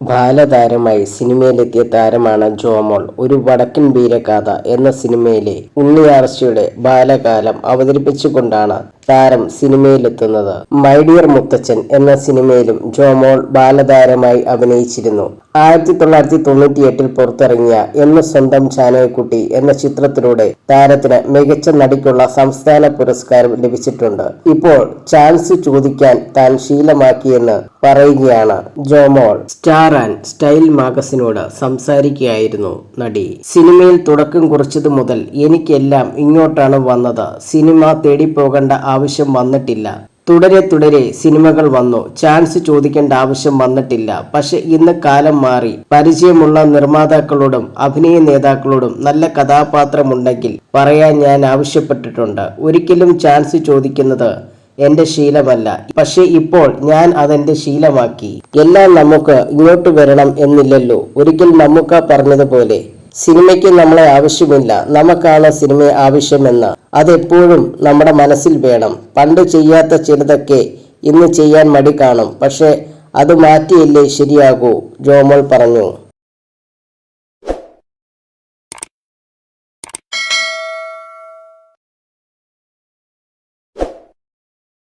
ബാലതാരമായി സിനിമയിലെത്തിയ താരമാണ് ജോമോൾ. ഒരു വടക്കൻ വീരഗാഥ എന്ന സിനിമയിലെ ഉണ്ണിയാർച്ചയുടെ ബാലകാലം അവതരിപ്പിച്ചുകൊണ്ടാണ് താരം സിനിമയിലെത്തുന്നത്. മൈ ഡിയർ മുത്തച്ഛൻ എന്ന സിനിമയിലും ജോമോൾ ബാലതാരമായി അഭിനയിച്ചിരുന്നു. 1998 പുറത്തിറങ്ങിയ എന്ന് സ്വന്തം ചാനകക്കുട്ടി എന്ന ചിത്രത്തിലൂടെ താരത്തിന് മികച്ച നടിക്കുള്ള സംസ്ഥാന പുരസ്കാരം ലഭിച്ചിട്ടുണ്ട്. ഇപ്പോൾ ചാൻസ് ചോദിക്കാൻ താൻ ശീലമാക്കിയെന്ന് പറയുകയാണ് ജോമോൾ. സ്റ്റാർ ആൻഡ് സ്റ്റൈൽ മാഗസിനോട് സംസാരിക്കുകയായിരുന്നു നടി. സിനിമയിൽ തുടക്കം കുറിച്ചത് മുതൽ എനിക്കെല്ലാം ഇങ്ങോട്ടാണ് വന്നത്. സിനിമ തേടിപ്പോകേണ്ട ആവശ്യം വന്നിട്ടില്ല. തുടരെ സിനിമകൾ വന്നു. ചാൻസ് ചോദിക്കേണ്ട ആവശ്യം വന്നിട്ടില്ല. പക്ഷെ ഇന്ന് കാലം മാറി. പരിചയമുള്ള നിർമ്മാതാക്കളോടും അഭിനയ നേതാക്കളോടും നല്ല കഥാപാത്രമുണ്ടെങ്കിൽ പറയാൻ ഞാൻ ആവശ്യപ്പെട്ടിട്ടുണ്ട്. ഒരിക്കലും ചാൻസ് ചോദിക്കുന്നത് എന്റെ ശീലമല്ല. പക്ഷെ ഇപ്പോൾ ഞാൻ അതെന്റെ ശീലമാക്കി. എല്ലാം നമുക്ക് ഇങ്ങോട്ട് വരണം എന്നില്ലല്ലോ. ഒരിക്കൽ മമ്മൂക്ക പറഞ്ഞതുപോലെ സിനിമയ്ക്ക് നമ്മളെ ആവശ്യമില്ല, നമുക്കാണ് സിനിമ ആവശ്യമെന്ന് അതെപ്പോഴും നമ്മുടെ മനസ്സിൽ വേണം. പണ്ട് ചെയ്യാത്ത ചിലതൊക്കെ ഇന്ന് ചെയ്യാൻ മടി കാണും. പക്ഷെ അത് മാറ്റിയല്ലേ ശരിയാകൂ, ജോമോൾ പറഞ്ഞു.